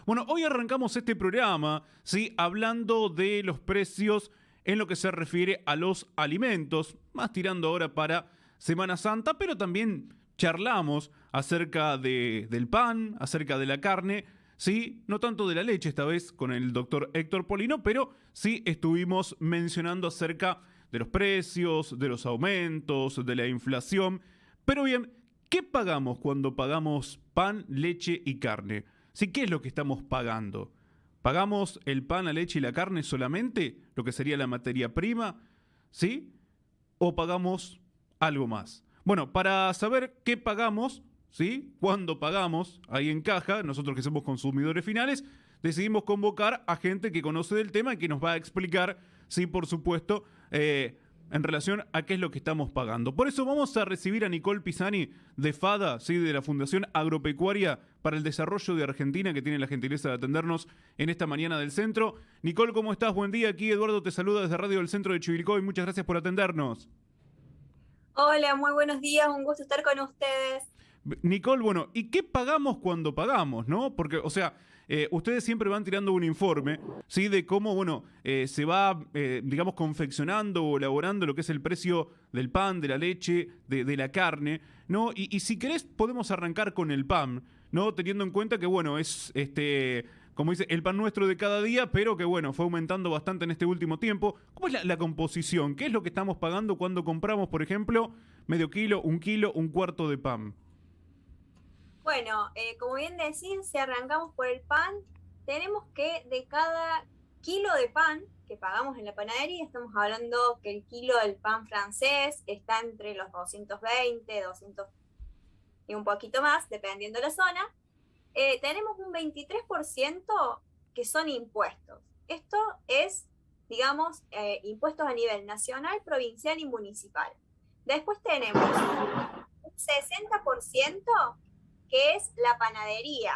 Bueno, hoy arrancamos este programa, ¿sí? Hablando de los precios en lo que se refiere a los alimentos, más tirando ahora para Semana Santa, pero también charlamos acerca del pan, acerca de la carne, ¿sí? No tanto de la leche esta vez con el doctor Héctor Polino, pero sí estuvimos mencionando acerca de los precios, de los aumentos, de la inflación. Pero bien, ¿qué pagamos cuando pagamos pan, leche y carne? ¿Sí? ¿Qué es lo que estamos pagando? ¿Pagamos el pan, la leche y la carne solamente? ¿Lo que sería la materia prima? ¿Sí? ¿O pagamos algo más? Bueno, para saber qué pagamos, ¿sí? ¿Cuándo pagamos? Ahí en caja, nosotros que somos consumidores finales, decidimos convocar a gente que conoce del tema y que nos va a explicar, sí, por supuesto, en relación a qué es lo que estamos pagando. Por eso vamos a recibir a Nicole Pisani de FADA, ¿sí? De la Fundación Agropecuaria para el Desarrollo de Argentina, que tiene la gentileza de atendernos en esta mañana del centro. Nicole, ¿cómo estás? Buen día. Aquí Eduardo te saluda desde Radio del Centro de Chivilcoy. Muchas gracias por atendernos. Hola, muy buenos días, un gusto estar con ustedes. Nicole, bueno, ¿y qué pagamos cuando pagamos, no? Porque, o sea, ustedes siempre van tirando un informe, ¿sí? De cómo, bueno, se va, digamos, confeccionando o elaborando lo que es el precio del pan, de la leche, de la carne, ¿no? Y si querés, podemos arrancar con el pan, ¿no? Teniendo en cuenta que, bueno, es, como dice, el pan nuestro de cada día, pero que, bueno, fue aumentando bastante en este último tiempo. ¿Cómo es la composición? ¿Qué es lo que estamos pagando cuando compramos, por ejemplo, medio kilo, un cuarto de pan? Bueno, como bien decís, si arrancamos por el pan, tenemos que de cada kilo de pan que pagamos en la panadería, estamos hablando que el kilo del pan francés está entre los 220, 200 y un poquito más, dependiendo de la zona. Tenemos un 23% que son impuestos. Esto es, digamos, impuestos a nivel nacional, provincial y municipal. Después tenemos un 60% que es la panadería.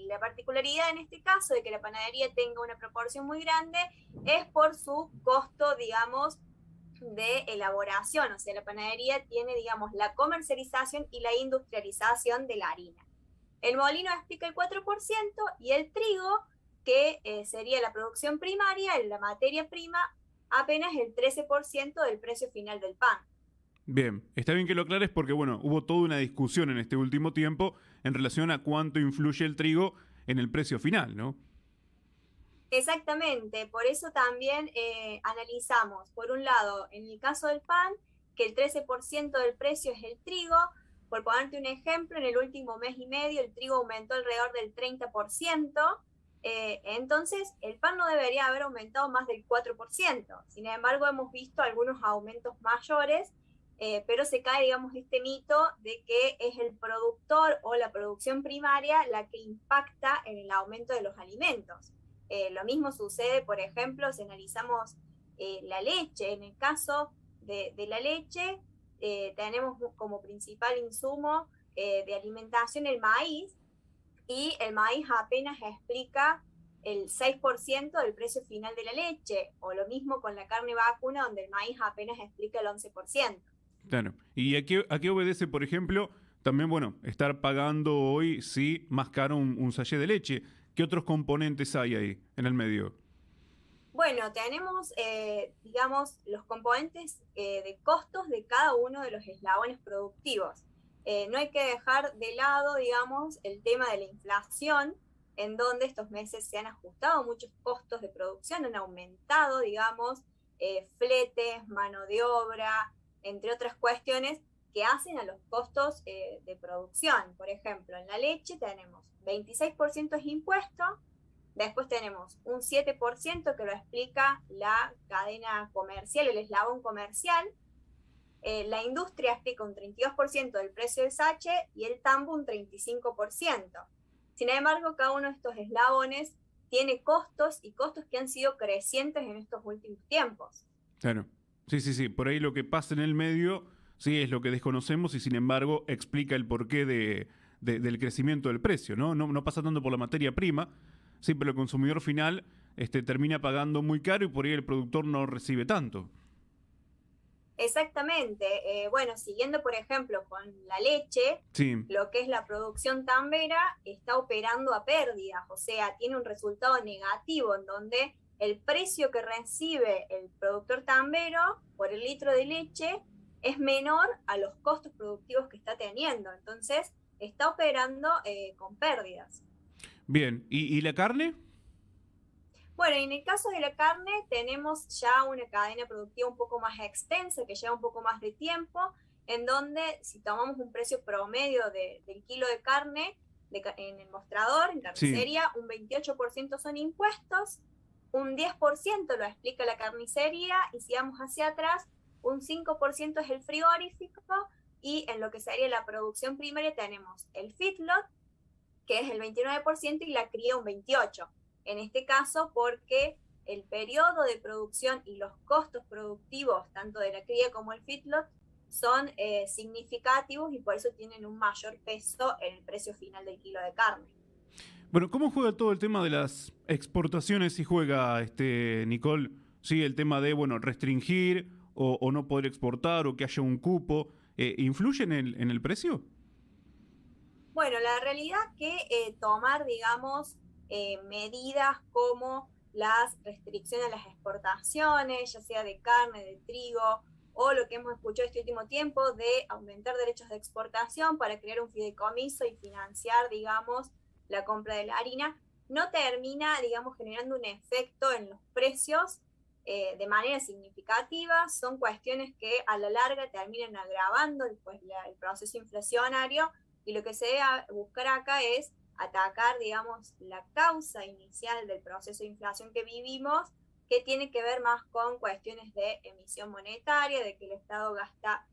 La particularidad en este caso de que la panadería tenga una proporción muy grande es por su costo, digamos, de elaboración. O sea, la panadería tiene, digamos, la comercialización y la industrialización de la harina. El molino explica el 4% y el trigo, que sería la producción primaria, la materia prima, apenas el 13% del precio final del pan. Bien, está bien que lo aclares porque, bueno, hubo toda una discusión en este último tiempo en relación a cuánto influye el trigo en el precio final, ¿no? Exactamente, por eso también analizamos, por un lado, en el caso del pan, que el 13% del precio es el trigo. Por ponerte un ejemplo, en el último mes y medio el trigo aumentó alrededor del 30%, entonces el pan no debería haber aumentado más del 4%. Sin embargo, hemos visto algunos aumentos mayores, pero se cae, digamos, este mito de que es el productor o la producción primaria la que impacta en el aumento de los alimentos. Lo mismo sucede, por ejemplo, si analizamos la leche. En el caso de la leche, tenemos como principal insumo de alimentación el maíz, y el maíz apenas explica el 6% del precio final de la leche, o lo mismo con la carne vacuna, donde el maíz apenas explica el 11%. Claro. ¿Y a qué obedece, por ejemplo, también, bueno, estar pagando hoy, sí, más caro un sachet de leche? ¿Qué otros componentes hay ahí en el medio? Bueno, tenemos, digamos, los componentes de costos de cada uno de los eslabones productivos. No hay que dejar de lado, digamos, el tema de la inflación, en donde estos meses se han ajustado muchos costos de producción, han aumentado, digamos, fletes, mano de obra, entre otras cuestiones que hacen a los costos de producción. Por ejemplo, en la leche tenemos 26% de impuesto. Después tenemos un 7% que lo explica la cadena comercial, el eslabón comercial. La industria explica un 32% del precio del sachet y el tambo un 35%. Sin embargo, cada uno de estos eslabones tiene costos, y costos que han sido crecientes en estos últimos tiempos. Claro. Sí, sí, sí. Por ahí lo que pasa en el medio, sí, es lo que desconocemos y sin embargo explica el porqué del crecimiento del precio, ¿no? No pasa tanto por la materia prima, sí, pero el consumidor final termina pagando muy caro y por ahí el productor no recibe tanto. Exactamente. Bueno, siguiendo por ejemplo con la leche, Sí, lo que es la producción tambera está operando a pérdidas, o sea, tiene un resultado negativo en donde el precio que recibe el productor tambero por el litro de leche es menor a los costos productivos que está teniendo. Entonces, está operando con pérdidas. bien. ¿Y la carne? Bueno, en el caso de la carne tenemos ya una cadena productiva un poco más extensa, que lleva un poco más de tiempo, en donde si tomamos un precio promedio del kilo de carne en el mostrador, en Sí. carnicería, un 28% son impuestos, un 10% lo explica la carnicería, y si vamos hacia atrás, un 5% es el frigorífico, y en lo que sería la producción primaria tenemos el feedlot, que es el 29%, y la cría un 28%. En este caso, porque el periodo de producción y los costos productivos, tanto de la cría como el feedlot, son significativos y por eso tienen un mayor peso en el precio final del kilo de carne. Bueno, ¿cómo juega todo el tema de las exportaciones si juega, Nicole? Sí, el tema de, bueno, restringir o no poder exportar o que haya un cupo. ¿Influye en el precio? Bueno, la realidad que tomar, digamos, medidas como las restricciones a las exportaciones, ya sea de carne, de trigo, o lo que hemos escuchado este último tiempo de aumentar derechos de exportación para crear un fideicomiso y financiar, digamos, la compra de la harina, no termina, digamos, generando un efecto en los precios de manera significativa. Son cuestiones que a la larga terminan agravando pues, el proceso inflacionario, y lo que se debe buscar acá es atacar, digamos, la causa inicial del proceso de inflación que vivimos, que tiene que ver más con cuestiones de emisión monetaria, de que el Estado gasta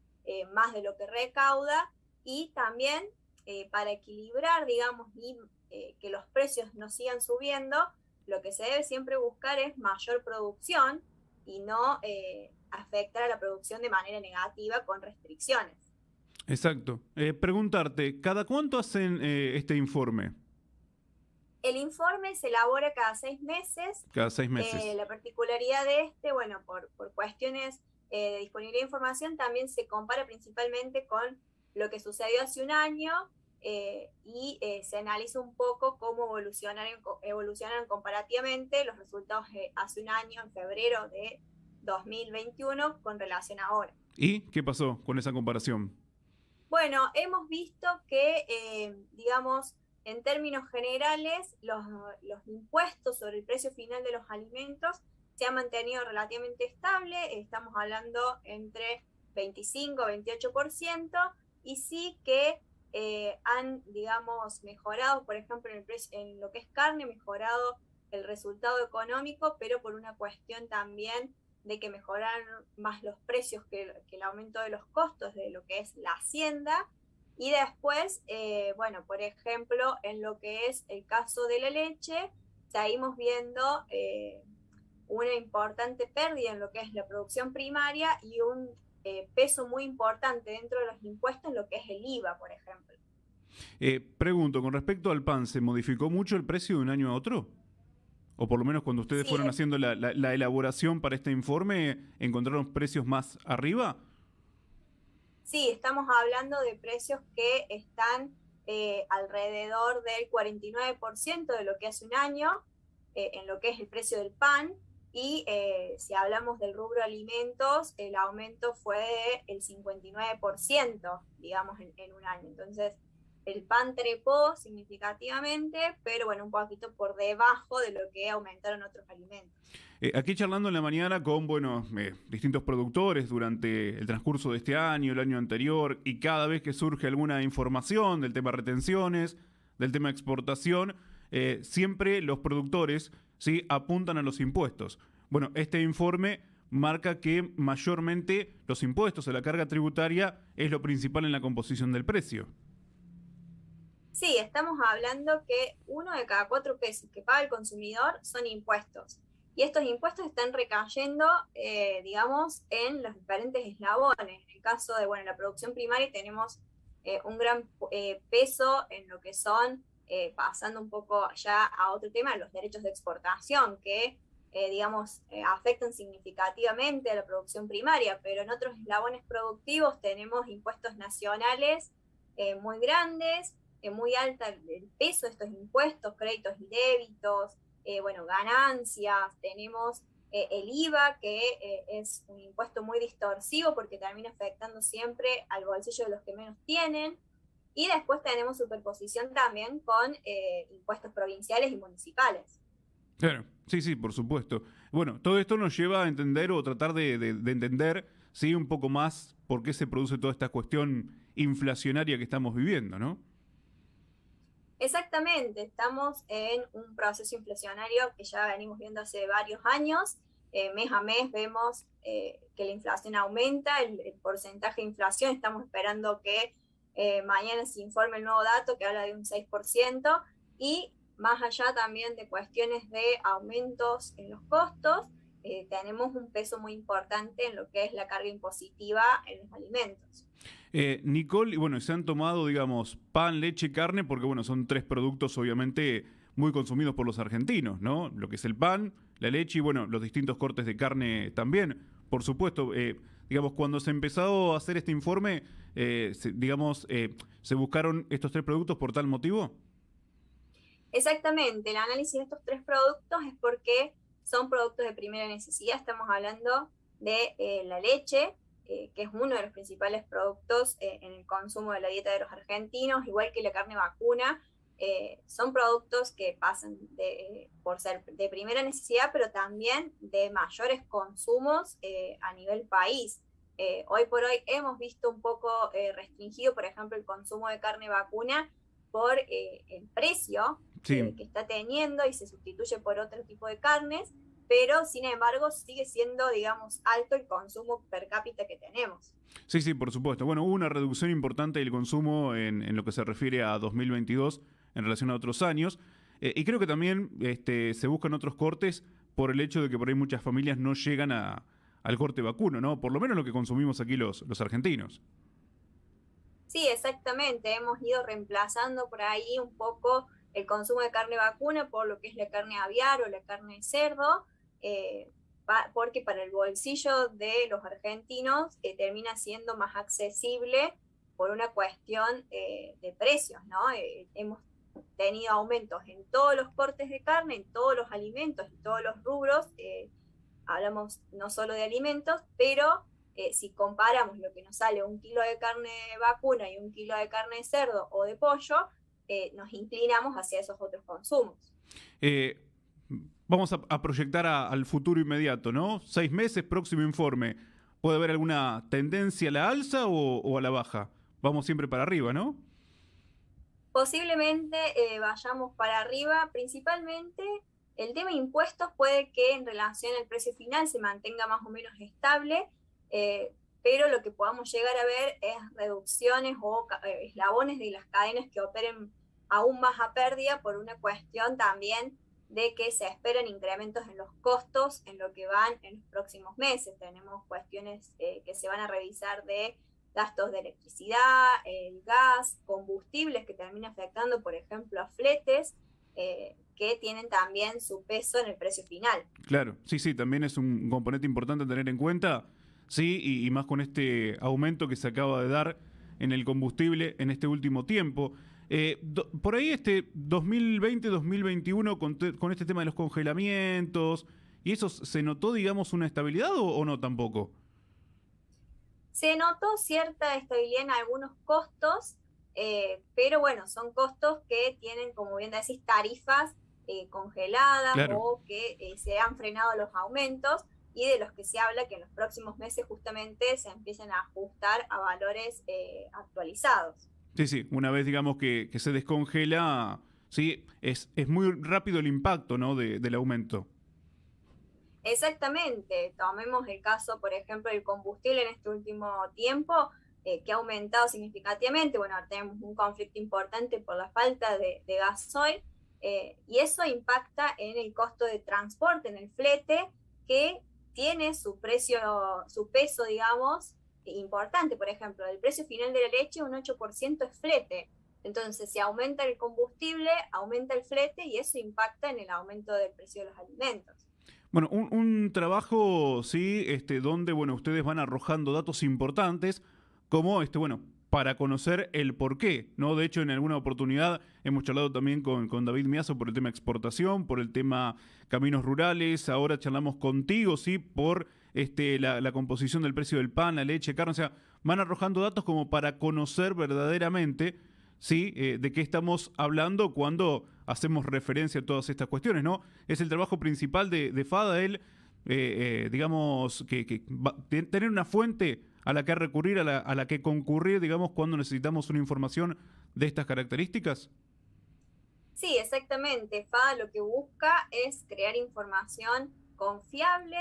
más de lo que recauda, y también para equilibrar, digamos, y que los precios no sigan subiendo, lo que se debe siempre buscar es mayor producción y no afectar a la producción de manera negativa con restricciones. Exacto. Preguntarte, ¿cada cuánto hacen este informe? El informe se elabora cada 6 meses. Cada 6 meses. La particularidad de este, bueno, por cuestiones de disponibilidad de información, también se compara principalmente con lo que sucedió hace un año, y se analiza un poco cómo evolucionaron comparativamente los resultados hace un año, en febrero de 2021, con relación a ahora. ¿Y qué pasó con esa comparación? Bueno, hemos visto que, digamos, en términos generales, los impuestos sobre el precio final de los alimentos se han mantenido relativamente estable. Estamos hablando entre 25 y 28%, y sí que han, digamos, mejorado, por ejemplo, en lo que es carne, mejorado el resultado económico, pero por una cuestión también de que mejoraron más los precios que el aumento de los costos de lo que es la hacienda. Y después, bueno, por ejemplo, en lo que es el caso de la leche, seguimos viendo una importante pérdida en lo que es la producción primaria, y un peso muy importante dentro de los impuestos en lo que es el IVA, por ejemplo. Pregunto, con respecto al pan, ¿se modificó mucho el precio de un año a otro? O por lo menos cuando ustedes Sí, fueron haciendo la elaboración para este informe, ¿encontraron precios más arriba? sí, estamos hablando de precios que están alrededor del 49% de lo que hace un año, en lo que es el precio del pan. Y si hablamos del rubro alimentos, el aumento fue del 59%, digamos, en un año. Entonces, el pan trepó significativamente, pero bueno, un poquito por debajo de lo que aumentaron otros alimentos. Aquí charlando en la mañana con, bueno, distintos productores durante el transcurso de este año, el año anterior, y cada vez que surge alguna información del tema retenciones, del tema exportación, siempre los productores, ¿sí?, apuntan a los impuestos. Bueno, este informe marca que mayormente los impuestos o la carga tributaria es lo principal en la composición del precio. Sí, estamos hablando que 1 de cada 4 pesos que paga el consumidor son impuestos. Y estos impuestos están recayendo, digamos, en los diferentes eslabones. En el caso de, bueno, la producción primaria tenemos un gran peso en lo que son, pasando un poco ya a otro tema, los derechos de exportación, que digamos, afectan significativamente a la producción primaria, pero en otros eslabones productivos tenemos impuestos nacionales muy grandes, muy alta el peso de estos impuestos, créditos y débitos, bueno, ganancias, tenemos el IVA, que es un impuesto muy distorsivo porque termina afectando siempre al bolsillo de los que menos tienen, y después tenemos superposición también con impuestos provinciales y municipales. Claro, sí, sí, por supuesto. Bueno, todo esto nos lleva a entender o tratar de entender, sí, un poco más por qué se produce toda esta cuestión inflacionaria que estamos viviendo, ¿no? Exactamente, estamos en un proceso inflacionario que ya venimos viendo hace varios años. Mes a mes vemos que la inflación aumenta, el porcentaje de inflación, estamos esperando que mañana se informe el nuevo dato que habla de un 6%, y más allá también de cuestiones de aumentos en los costos, tenemos un peso muy importante en lo que es la carga impositiva en los alimentos. Nicole, y bueno, se han tomado, digamos, pan, leche y carne, porque bueno, son tres productos obviamente muy consumidos por los argentinos, ¿no? Lo que es el pan, la leche y bueno, los distintos cortes de carne también. Por supuesto, digamos, cuando se empezó a hacer este informe, se buscaron estos tres productos por tal motivo. Exactamente, el análisis de estos tres productos es porque son productos de primera necesidad. Estamos hablando de la leche, que es uno de los principales productos en el consumo de la dieta de los argentinos, igual que la carne vacuna. Son productos que pasan por ser de primera necesidad, pero también de mayores consumos a nivel país. Hoy por hoy hemos visto un poco restringido, por ejemplo, el consumo de carne vacuna por el precio Sí. que está teniendo, y se sustituye por otro tipo de carnes, pero sin embargo sigue siendo, digamos, alto el consumo per cápita que tenemos. Sí, sí, por supuesto. Bueno, hubo una reducción importante del consumo en lo que se refiere a 2022 en relación a otros años. Y creo que también se buscan otros cortes por el hecho de que por ahí muchas familias no llegan al corte vacuno, ¿no? Por lo menos lo que consumimos aquí los argentinos. Sí, exactamente. Hemos ido reemplazando por ahí un poco el consumo de carne vacuna por lo que es la carne aviar o la carne de cerdo, porque para el bolsillo de los argentinos termina siendo más accesible por una cuestión de precios, ¿no? Hemos tenido aumentos en todos los cortes de carne, en todos los alimentos, en todos los rubros. Hablamos no solo de alimentos, pero si comparamos lo que nos sale un kilo de carne vacuna y un kilo de carne de cerdo o de pollo, nos inclinamos hacia esos otros consumos. Eh, Vamos a proyectar al futuro inmediato, ¿no? 6 meses, próximo informe. ¿Puede haber alguna tendencia a la alza o a la baja? Vamos siempre para arriba, ¿no? Posiblemente vayamos para arriba, principalmente el tema de impuestos puede que en relación al precio final se mantenga más o menos estable, pero lo que podamos llegar a ver es reducciones o eslabones de las cadenas que operen aún más a pérdida por una cuestión también de que se esperan incrementos en los costos en lo que van en los próximos meses. Tenemos cuestiones que se van a revisar de gastos de electricidad, el gas, combustibles que termina afectando, por ejemplo, a fletes, que tienen también su peso en el precio final. Claro, sí, sí, también es un componente importante a tener en cuenta, sí, y más con este aumento que se acaba de dar en el combustible en este último tiempo. Por ahí 2020-2021 con este tema de los congelamientos, ¿y eso se notó, digamos, una estabilidad o no tampoco? Se notó cierta estabilidad en algunos costos, pero bueno, son costos que tienen, como bien decís, tarifas congeladas, Claro. o que se han frenado los aumentos, y de los que se habla que en los próximos meses justamente se empiecen a ajustar a valores actualizados. Sí, sí, una vez digamos que se descongela, sí, es muy rápido el impacto, ¿no? Del aumento. Exactamente, tomemos el caso, por ejemplo, del combustible en este último tiempo, que ha aumentado significativamente. Bueno, tenemos un conflicto importante por la falta de gasoil, y eso impacta en el costo de transporte, en el flete, que tiene su precio, su peso, digamos, importante. Por ejemplo, el precio final de la leche, un 8% es flete. Entonces, si aumenta el combustible, aumenta el flete, y eso impacta en el aumento del precio de los alimentos. Bueno, un trabajo, sí, donde, bueno, ustedes van arrojando datos importantes, como, bueno, para conocer el porqué, ¿no? De hecho, en alguna oportunidad hemos charlado también con David Miazo por el tema exportación, por el tema caminos rurales, ahora charlamos contigo, sí, por la composición del precio del pan, la leche, carne, o sea, van arrojando datos como para conocer verdaderamente, sí, de qué estamos hablando cuando hacemos referencia a todas estas cuestiones, ¿no? Es el trabajo principal de FADA, él, digamos, tener una fuente a la que recurrir, a la que concurrir, digamos, cuando necesitamos una información de estas características. Sí, exactamente. FADA lo que busca es crear información confiable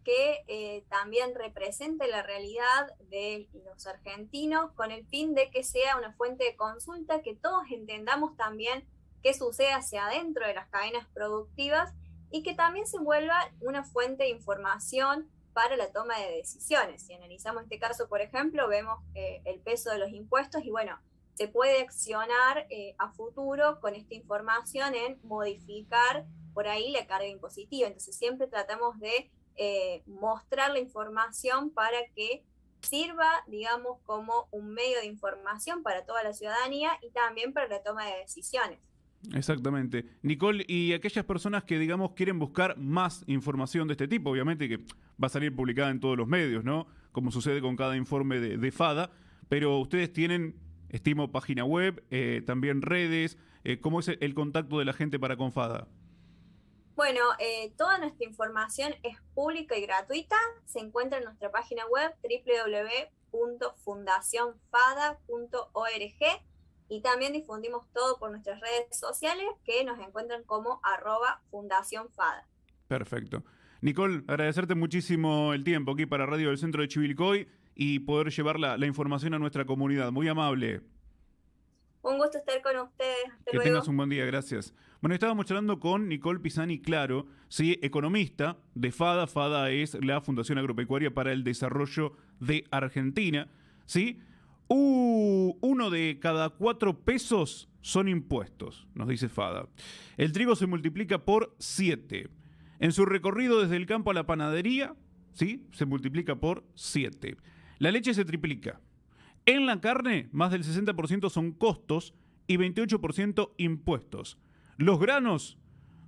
que también represente la realidad de los argentinos con el fin de que sea una fuente de consulta, que todos entendamos también qué sucede hacia adentro de las cadenas productivas y que también se vuelva una fuente de información para la toma de decisiones. Si analizamos este caso, por ejemplo, vemos el peso de los impuestos y bueno, se puede accionar a futuro con esta información en modificar por ahí la carga impositiva. Entonces siempre tratamos de mostrar la información para que sirva, digamos, como un medio de información para toda la ciudadanía y también para la toma de decisiones. Exactamente. Nicole, y aquellas personas que, digamos, quieren buscar más información de este tipo, obviamente que va a salir publicada en todos los medios, ¿no? Como sucede con cada informe de FADA, pero ustedes tienen, estimo, página web, también redes, ¿cómo es el contacto de la gente para con FADA? Bueno, toda nuestra información es pública y gratuita, se encuentra en nuestra página web www.fundacionfada.org y también difundimos todo por nuestras redes sociales que nos encuentran como @fundacionfada. Perfecto. Nicole, agradecerte muchísimo el tiempo aquí para Radio del Centro de Chivilcoy y poder llevar la información a nuestra comunidad. Muy amable. Un gusto estar con ustedes. Hasta Que luego. tengas un buen día, gracias. Bueno, estábamos charlando con Nicole Pisani Claro, ¿sí? Economista de FADA. FADA es la Fundación Agropecuaria para el Desarrollo de Argentina, ¿sí? 1 de cada 4 pesos son impuestos, nos dice FADA. El trigo se multiplica por 7. En su recorrido desde el campo a la panadería, ¿sí? Se multiplica por 7. La leche se triplica. En la carne, más del 60% son costos y 28% impuestos. Los granos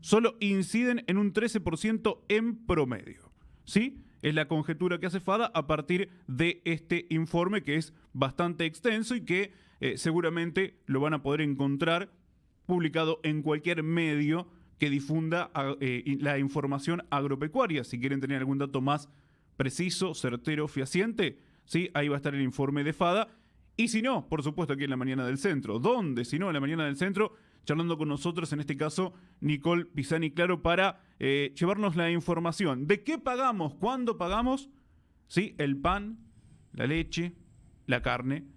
solo inciden en un 13% en promedio. ¿Sí? Es la conjetura que hace FADA a partir de este informe que es bastante extenso y que seguramente lo van a poder encontrar publicado en cualquier medio que difunda la información agropecuaria. Si quieren tener algún dato más preciso, certero, fehaciente, ¿sí? Ahí va a estar el informe de FADA. Y si no, por supuesto aquí en la Mañana del Centro. ¿Dónde? Si no, en la Mañana del Centro, charlando con nosotros, en este caso, Nicole Pisani Claro, para llevarnos la información. ¿De qué pagamos? ¿Cuándo pagamos? ¿Sí? El pan, la leche, la carne